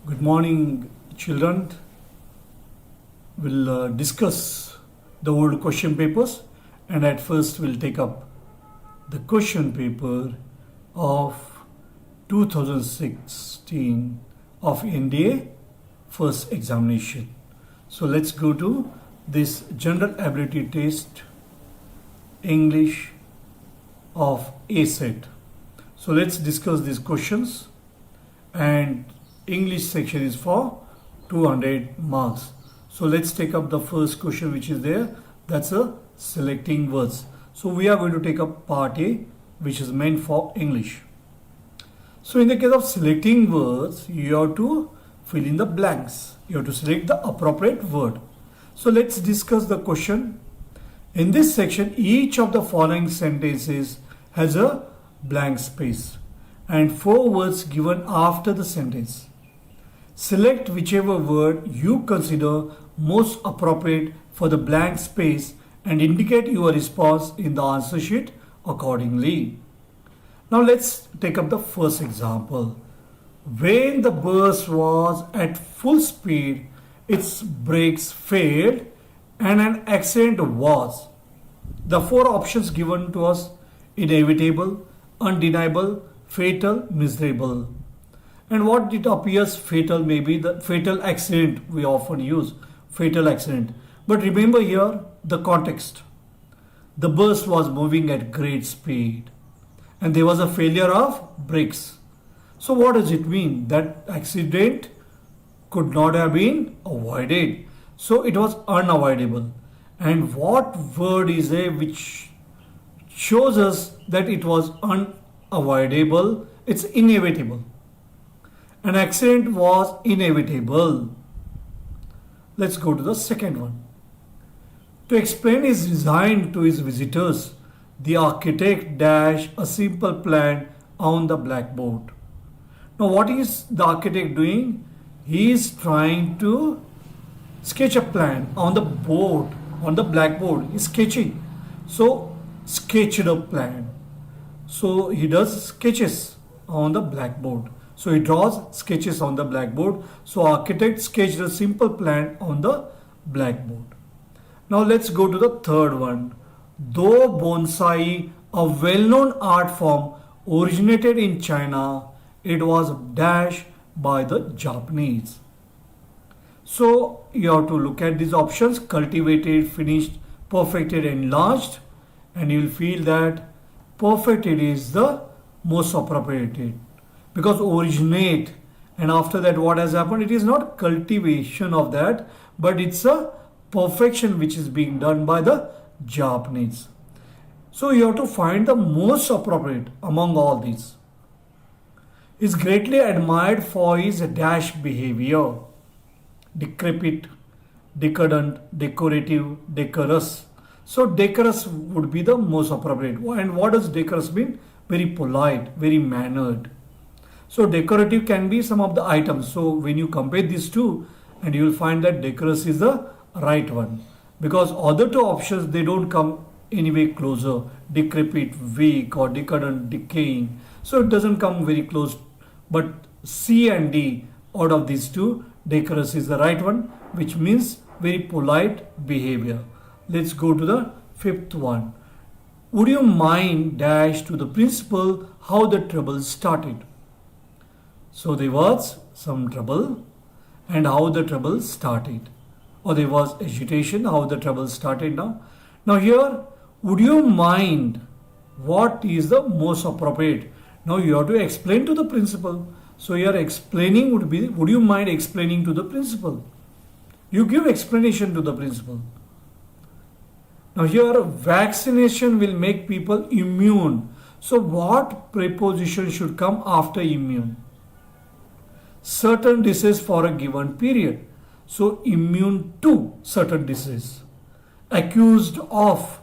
Good morning, children. We'll discuss the old question papers, and at first we'll take up the question paper of 2016 of NDA first examination. So let's go to this general ability test English of A set. So let's discuss these questions, and English section is for 200 marks. So let's take up the first question which is there. That's a selecting words. So we are going to take up part A, which is meant for English. So in the case of selecting words, you have to fill in the blanks. You have to select the appropriate word. So let's discuss the question. In this section, each of the following sentences has a blank space and 4 words given after the sentence. Select whichever word you consider most appropriate for the blank space and indicate your response in the answer sheet accordingly. Now let's take up the first example. When the bus was at full speed, its brakes failed and an accident was. The 4 options given to us: inevitable, undeniable, fatal, miserable. And what it appears fatal may be the fatal accident. We often use fatal accident. But remember here the context. The bus was moving at great speed and there was a failure of brakes. So what does it mean? That accident could not have been avoided. So it was unavoidable. And what word is there which shows us that it was unavoidable? It's inevitable. An accident was inevitable. Let's go to the second one. To explain his design to his visitors, the architect dashed a simple plan on the blackboard. Now what is the architect doing? He is trying to sketch a plan on the board, on the blackboard. He's sketching. So sketched a plan. So he does sketches on the blackboard. So he draws sketches on the blackboard. So architect sketched a simple plan on the blackboard. Now let's go to the third one. Though bonsai, a well-known art form, originated in China, it was dashed by the Japanese. So you have to look at these options: cultivated, finished, perfected, enlarged, and you will feel that perfected is the most appropriate. Because originate, and after that what has happened, it is not cultivation of that, but it's a perfection which is being done by the Japanese. So you have to find the most appropriate among all these. Is greatly admired for his dash behavior: decrepit, decadent, decorative, decorous. So decorous would be the most appropriate. And what does decorous mean? Very polite, very mannered. So decorative can be some of the items. So when you compare these two, and you will find that decorous is the right one. Because other 2 options, they don't come anyway closer. Decrepit, weak, or decadent, decaying. So it doesn't come very close. But C and D, out of these 2, decorous is the right one, which means very polite behavior. Let's go to the 5th one. Would you mind dash to the principal how the trouble started? So there was some trouble and how the trouble started. Or there was agitation, how the trouble started now. Now here, would you mind, what is the most appropriate? Now you have to explain to the principal. So your explaining would be, would you mind explaining to the principal? You give explanation to the principal. Now here, vaccination will make people immune. So what preposition should come after immune? Certain disease for a given period. So immune to certain disease. Accused of.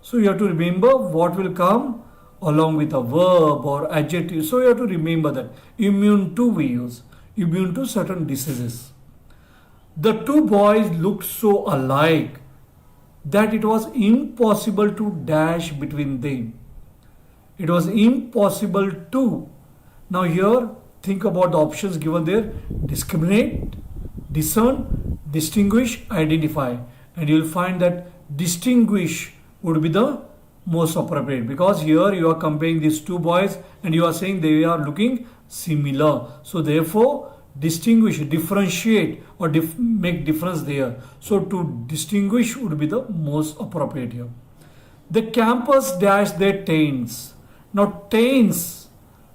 So you have to remember what will come along with a verb or adjective. So you have to remember that. Immune to we use. Immune to certain diseases. The 2 boys looked so alike that it was impossible to dash between them. It was impossible to. Now here think about the options given there. Discriminate, discern, distinguish, identify. And you will find that distinguish would be the most appropriate, because here you are comparing these two boys and you are saying they are looking similar. So therefore distinguish, differentiate, or make difference there. So to distinguish would be the most appropriate here. The campers dash their tents. Now tents,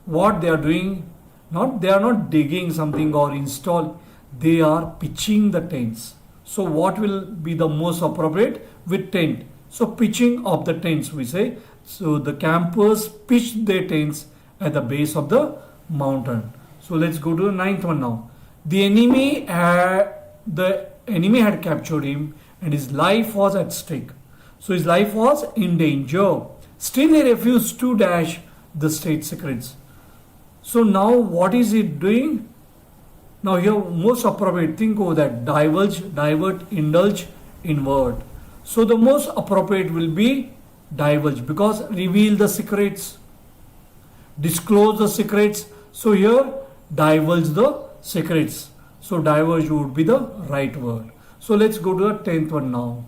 what they are doing, they are not digging something or install, they are pitching the tents. So what will be the most appropriate with tent? So pitching of the tents we say. So the campers pitched their tents at the base of the mountain. So let's go to the ninth one now. The enemy had captured him and his life was at stake. So his life was in danger. Still he refused to dash the state secrets. So now what is it doing? Now here most appropriate, think over that. Divulge, divert, indulge, invert. So the most appropriate will be divulge, because reveal the secrets, disclose the secrets. So here divulge the secrets. So diverge would be the right word. So let's go to the 10th one now.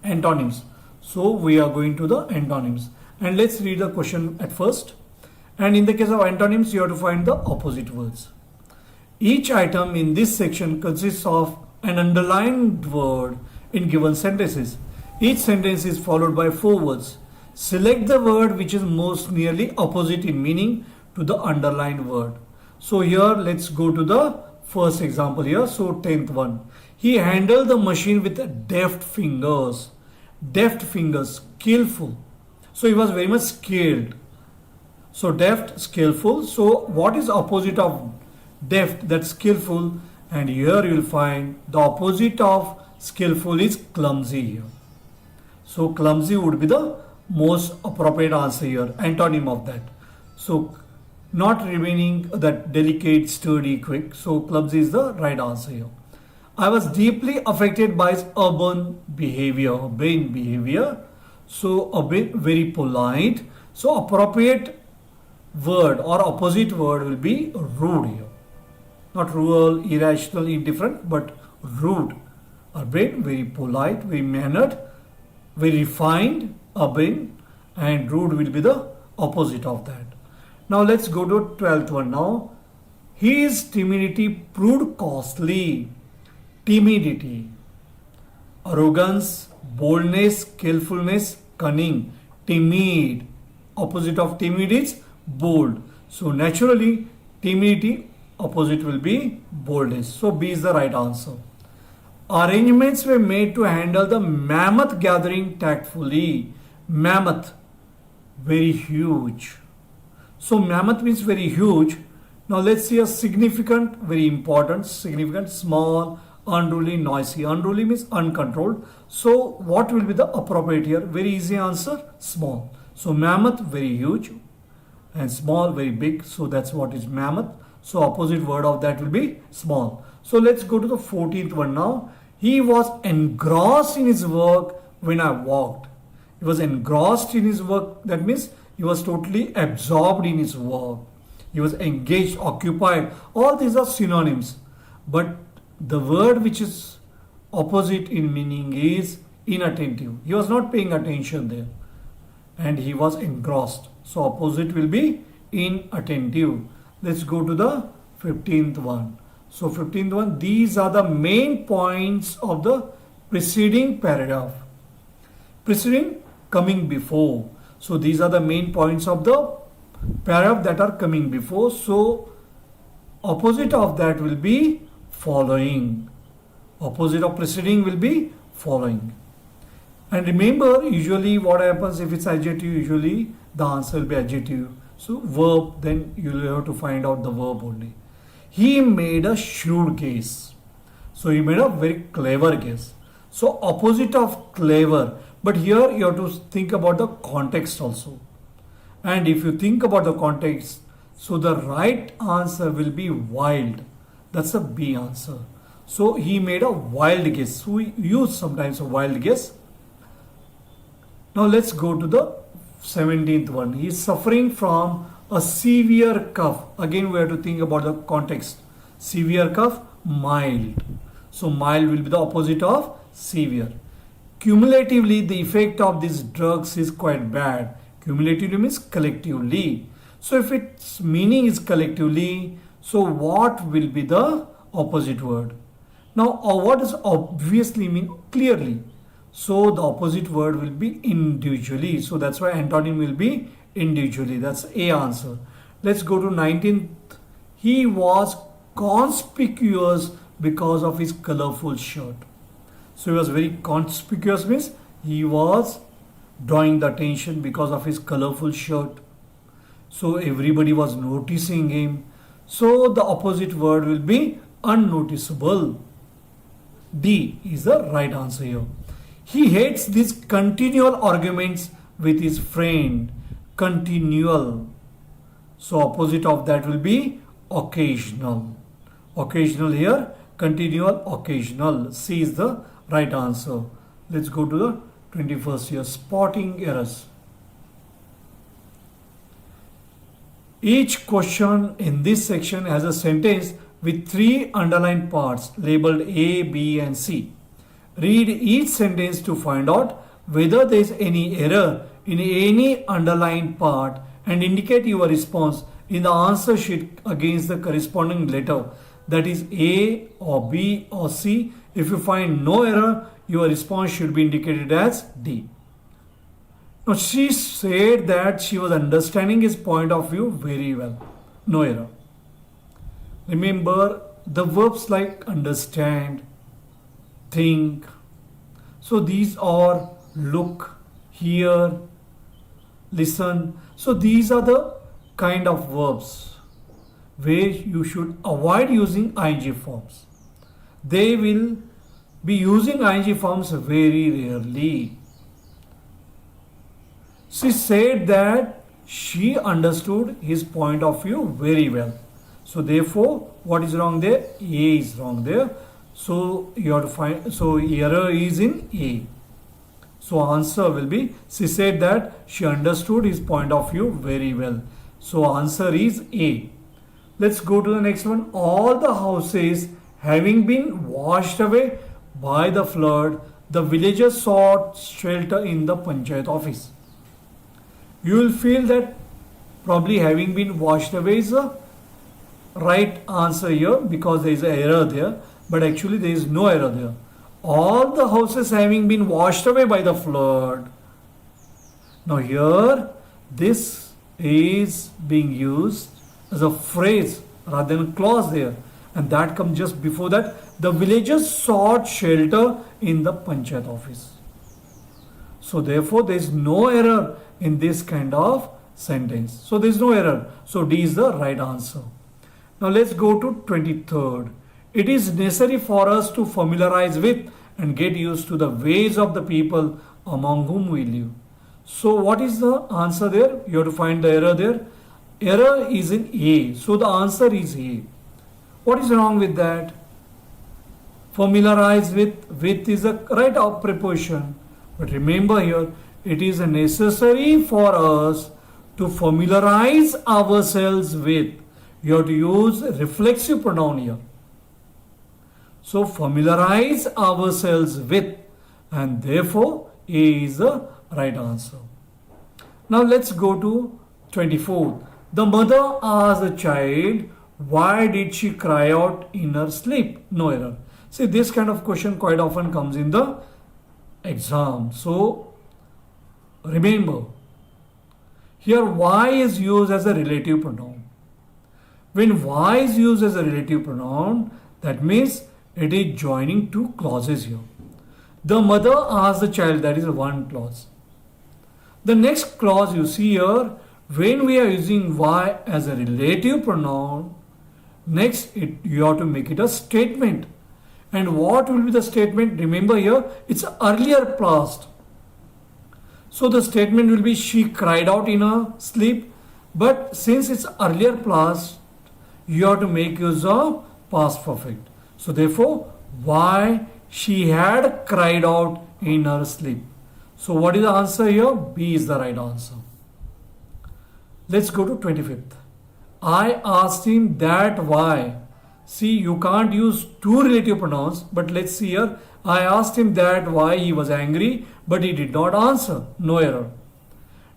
Antonyms. So we are going to the antonyms. And let's read the question at first. And in the case of antonyms, you have to find the opposite words. Each item in this section consists of an underlined word in given sentences. Each sentence is followed by 4 words. Select the word which is most nearly opposite in meaning to the underlined word. So here let's go to the first example here. So 10th one. He handled the machine with deft fingers. Deft fingers, skillful. So he was very much skilled. So deft, skillful. So what is opposite of deft? That's skillful. And here you will find the opposite of skillful is clumsy here. So clumsy would be the most appropriate answer here, antonym of that. So not remaining that delicate, sturdy, quick. So clumsy is the right answer here. I was deeply affected by his urban behavior. So a bit very polite. So appropriate word or opposite word will be rude here. Not rural, irrational, indifferent, but rude. Urban, very polite, very mannered, very refined. Urban and rude will be the opposite of that. Now let's go to 12th one now. His timidity proved costly. Timidity, arrogance, boldness, skillfulness, cunning. Timid, opposite of timid is bold. So naturally timidity opposite will be boldness. So B is the right answer. Arrangements were made to handle the mammoth gathering tactfully. Mammoth, very huge. So mammoth means very huge. Now let's see a significant, very important, significant, small, unruly, noisy. Unruly means uncontrolled. So what will be the appropriate here? Very easy answer, small. So mammoth, very huge, and small, very big. So that's what is mammoth. So opposite word of that will be small. So let's go to the 14th one now. He was engrossed in his work when I walked. He was engrossed in his work. That means he was totally absorbed in his work. He was engaged, occupied. All these are synonyms. But the word which is opposite in meaning is inattentive. He was not paying attention there. And he was engrossed. So opposite will be inattentive. Let's go to the 15th one. So 15th one, these are the main points of the preceding paragraph. Preceding, coming before. So these are the main points of the paragraph that are coming before. So opposite of that will be following. Opposite of preceding will be following. And remember, usually what happens if it's adjective, usually the answer will be adjective. So verb, then you will have to find out the verb only. He made a shrewd guess. So he made a very clever guess. So opposite of clever. But here you have to think about the context also. And if you think about the context, so the right answer will be wild. That's a B answer. So he made a wild guess. So we use sometimes a wild guess. Now let's go to the 17th one. He is suffering from A severe cough. Again, we have to think about the context. Severe cough, mild. So mild will be the opposite of severe. Cumulatively, the effect of these drugs is quite bad. Cumulatively means collectively. So if its meaning is collectively, so what will be the opposite word? Now, what does obviously mean? Clearly. So the opposite word will be individually. So that's why antonym will be individually. That's A answer. Let's go to 19th. He was conspicuous because of his colorful shirt. So he was very conspicuous means he was drawing the attention because of his colorful shirt. So everybody was noticing him. So the opposite word will be unnoticeable. D is the right answer here. He hates these continual arguments with his friend. Continual. So opposite of that will be occasional. Occasional here, continual, occasional. C is the right answer. Let's go to the 21st here. Spotting errors. Each question in this section has a sentence with 3 underlined parts labeled A, B and C. Read each sentence to find out whether there is any error in any underlined part and indicate your response in the answer sheet against the corresponding letter, that is A or B or C. If you find no error, your response should be indicated as D. Now she said that she was understanding his point of view very well. No error. Remember the verbs like understand, think. So these are look, hear, listen. So these are the kind of verbs where you should avoid using ing forms. They will be using ing forms very rarely. She said that she understood his point of view very well. So therefore, what is wrong there? A is wrong there. So you have to find, so error is in A. So answer will be, she said that she understood his point of view very well. So answer is A. Let's go to the next one. All the houses having been washed away by the flood, the villagers sought shelter in the Panchayat office. You will feel that probably having been washed away is a right answer here because there is an error there, but actually there is no error there. All the houses having been washed away by the flood. Now here this is being used as a phrase rather than a clause there, and that comes just before that. The villagers sought shelter in the Panchayat office. So therefore there is no error in this kind of sentence. So there is no error. So D is the right answer. Now let's go to 23rd. It is necessary for us to familiarize with and get used to the ways of the people among whom we live. So what is the answer there? You have to find the error there. Error is in A. So the answer is A. What is wrong with that? Familiarize with is a right of preposition. But remember here, it is necessary for us to familiarize ourselves with. You have to use reflexive pronoun here. So familiarize ourselves with, and therefore A is the right answer. Now let's go to 24. The mother asked the child, why did she cry out in her sleep? No error. See, this kind of question quite often comes in the exam. So remember, here why is used as a relative pronoun. When why is used as a relative pronoun, that means it is joining two clauses here. The mother asked the child, that is one clause. The next clause you see here, when we are using why as a relative pronoun, next you have to make it a statement. And what will be the statement? Remember here, it's earlier past. So the statement will be, she cried out in her sleep. But since it's earlier past, you have to make use of past perfect. So therefore, why she had cried out in her sleep. So what is the answer here? B is the right answer. Let's go to 25th. I asked him that why. See, you can't use two relative pronouns, but let's see here. I asked him that why he was angry, but he did not answer. No error.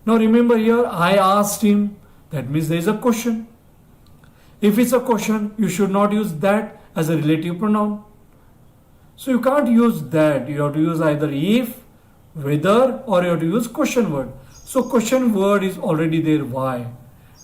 Now remember here, I asked him. That means there is a question. If it's a question, you should not use that as a relative pronoun. So you can't use that. You have to use either if, whether, or you have to use question word. So question word is already there, why.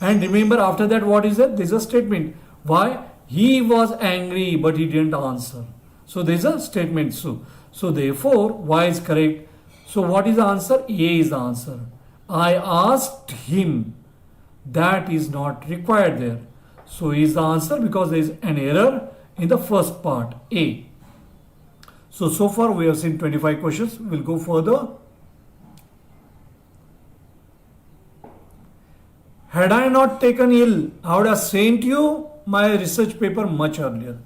And remember after that what is that? There is a statement. Why? He was angry but he didn't answer. So there is a statement. So therefore, why is correct. So what is the answer? A is the answer. I asked him. That is not required there. So is the answer because there is an error in the first part, A. So far we have seen 25 questions. We'll go further. Had I not taken ill, I would have sent you my research paper much earlier.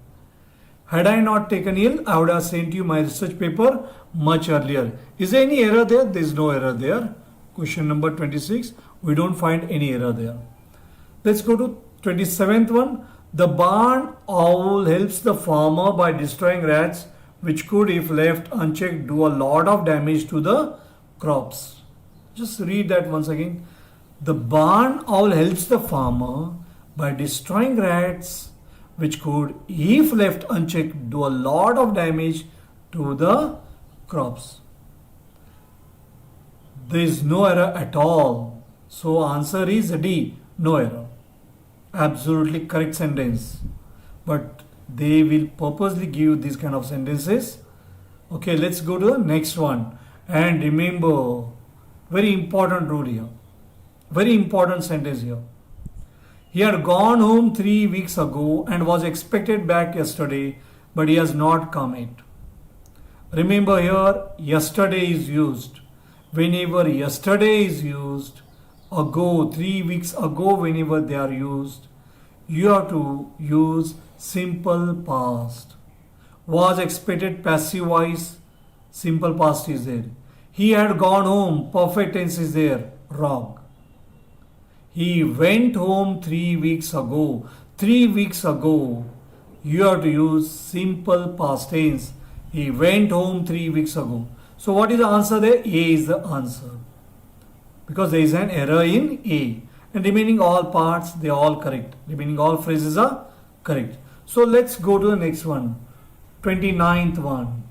Had I not taken ill, I would have sent you my research paper much earlier. Is there any error there? There is no error there. Question number 26. We don't find any error there. Let's go to 27th one. The barn owl helps the farmer by destroying rats, which could, if left unchecked, do a lot of damage to the crops. Just read that once again. The barn owl helps the farmer by destroying rats, which could, if left unchecked, do a lot of damage to the crops. There is no error at all. So answer is D, no error. Absolutely correct sentence. But they will purposely give you these kind of sentences. Okay, let's go to the next one. And remember, very important rule here. Very important sentence here. He had gone home 3 weeks ago and was expected back yesterday, but he has not come yet. Remember here, yesterday is used. Whenever yesterday is used, ago, 3 weeks ago, whenever they are used, you have to use simple past. Was expected, passive voice, simple past is there. He had gone home, perfect tense is there, wrong. He went home 3 weeks ago. 3 weeks ago, you have to use simple past tense. He went home 3 weeks ago. So what is the answer there? A is the answer. Because there is an error in A. And remaining all parts, they are all correct. Remaining all phrases are correct. So let's go to the next one. 29th one.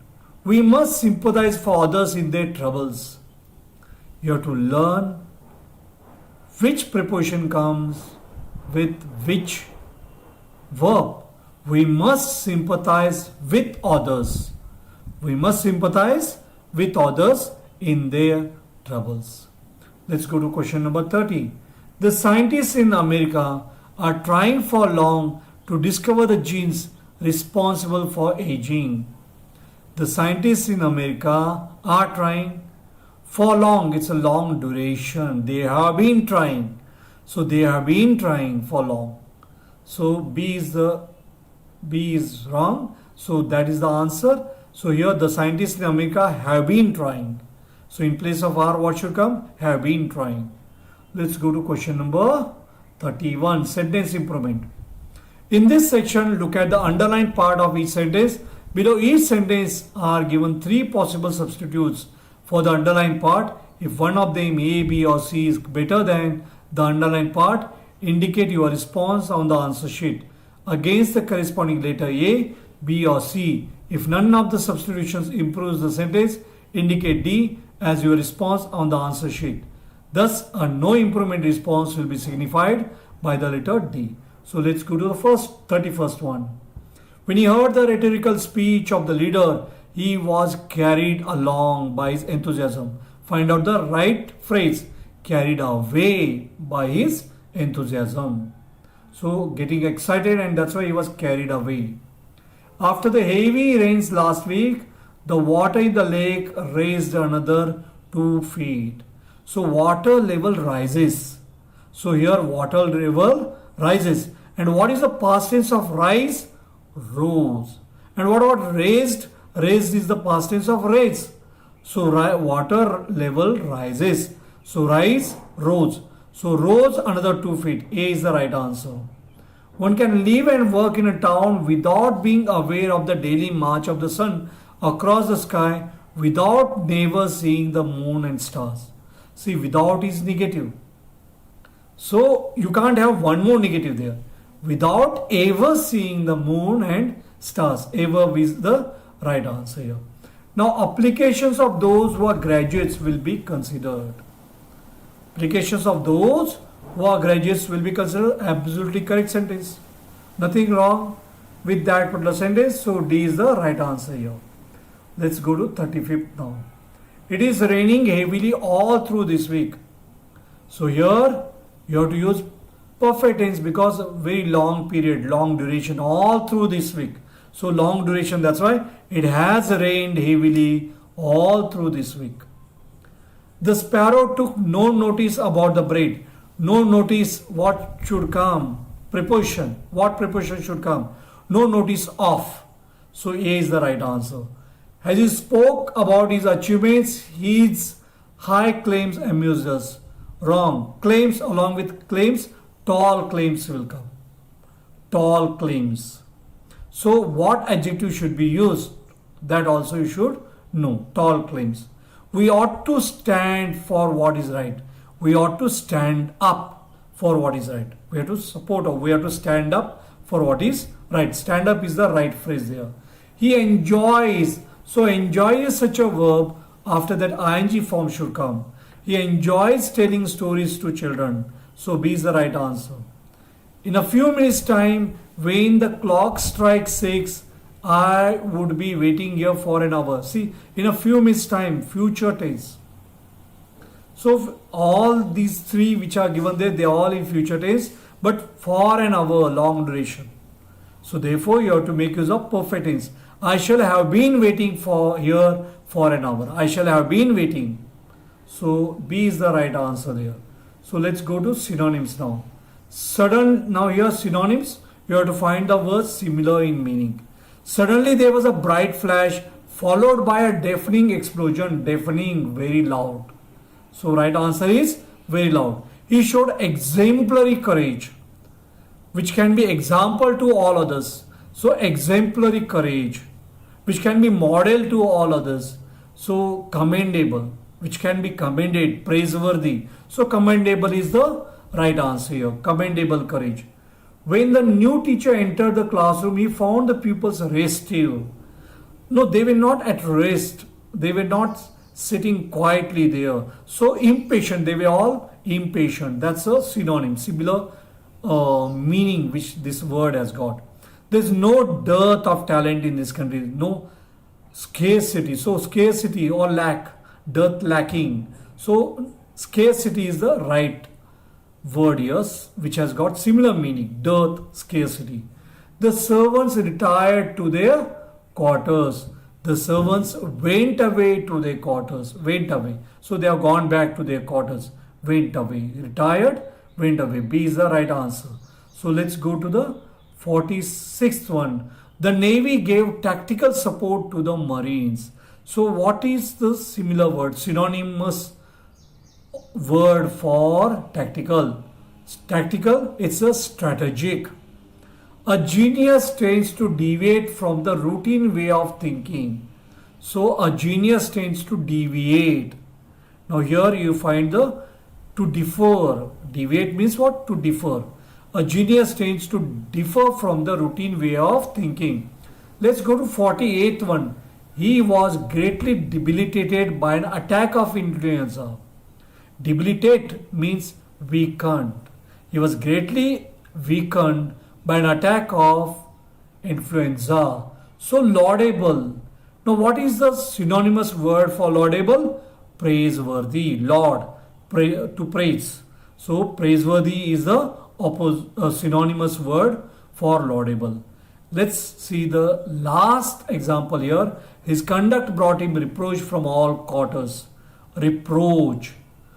We must sympathize for others in their troubles. You have to learn which preposition comes with which verb. We must sympathize with others. We must sympathize with others in their troubles. Let's go to question number 30. The scientists in America are trying for long to discover the genes responsible for aging. The scientists in America are trying for long. It's a long duration. They have been trying. So they have been trying for long. So B is wrong. So that is the answer. So here the scientists in America have been trying. So in place of are, what should come? Have been trying. Let's go to question number 31. Sentence improvement. In this section, look at the underlined part of each sentence. Below each sentence are given 3 possible substitutes for the underlined part. If one of them A, B or C is better than the underlined part, indicate your response on the answer sheet against the corresponding letter A, B or C. If none of the substitutions improves the sentence, indicate D as your response on the answer sheet. Thus, a no improvement response will be signified by the letter D. So let's go to the 31st one. When he heard the rhetorical speech of the leader, he was carried along by his enthusiasm. Find out the right phrase. Carried away by his enthusiasm. So getting excited, and that's why he was carried away. After the heavy rains last week, the water in the lake raised another 2 feet. So water level rises. So here water level rises. And what is the past tense of rise? Rose. And what about raised? Raised is the past tense of raise. So water level rises. So rise, rose. So rose another 2 feet. A is the right answer. One can live and work in a town without being aware of the daily march of the sun across the sky, without never seeing the moon and stars. See, without is negative. So you can't have one more negative there. Without ever seeing the moon and stars. Ever is the right answer here. Now applications of those who are graduates will be considered. Applications of those who are graduates will be considered absolutely correct sentence. Nothing wrong with that particular sentence. So D is the right answer here. Let's go to 35th now. It is raining heavily all through this week. So here you have to use perfect tense because very long period, long duration all through this week. So long duration, that's why it has rained heavily all through this week. The sparrow took no notice about the bread. No notice what should come. Preposition. What preposition should come? No notice of. So A is the right answer. As he spoke about his achievements, his high claims amused us. Wrong. Claims along with claims, tall claims will come. Tall claims. So what adjective should be used? That also you should know. Tall claims. We ought to stand for what is right. We ought to stand up for what is right. We have to support or we have to stand up for what is right. Stand up is the right phrase there. He enjoys. So enjoy is such a verb. After that ing form should come. He enjoys telling stories to children. So B is the right answer. In a few minutes time, when the clock strikes 6, I would be waiting here for an hour. See, in a few minutes time, future tense. So all these three which are given there, they are all in future tense, but for an hour, long duration. So therefore, you have to make use of perfect tense. I shall have been waiting for here for an hour. I shall have been waiting. So B is the right answer there. So let's go to synonyms now. Sudden, now here synonyms, you have to find the words similar in meaning. Suddenly there was a bright flash followed by a deafening explosion. Deafening, very loud. So right answer is very loud. He showed exemplary courage, which can be example to all others. So exemplary courage, which can be model to all others. So commendable, which can be commended, praiseworthy. So commendable is the right answer here. Commendable courage. When the new teacher entered the classroom, he found the pupils restive. No, they were not at rest. They were not sitting quietly there. So impatient, they were all impatient. That's a synonym, similar meaning which this word has got. There's no dearth of talent in this country. No scarcity. So scarcity or lack, dearth, lacking. So scarcity is the right word here, which has got similar meaning, dearth, scarcity. The servants retired to their quarters. The servants went away to their quarters. Went away. So they have gone back to their quarters. Went away. Retired, went away. B is the right answer. So let's go to the 46th one. The Navy gave tactical support to the Marines. So what is the similar word? Synonymous word for tactical. Tactical, it's a strategic. A genius tends to deviate from the routine way of thinking. So a genius tends to deviate. Now here you find the to differ. Deviate means what? To differ. A genius tends to differ from the routine way of thinking. Let's go to 48th one. He was greatly debilitated by an attack of influenza. Debilitate means weakened. He was greatly weakened by an attack of influenza. So laudable. Now what is the synonymous word for laudable? Praiseworthy. Laud, to praise. So praiseworthy is the synonymous word for laudable. Let's see the last example here. His conduct brought him reproach from all quarters. Reproach.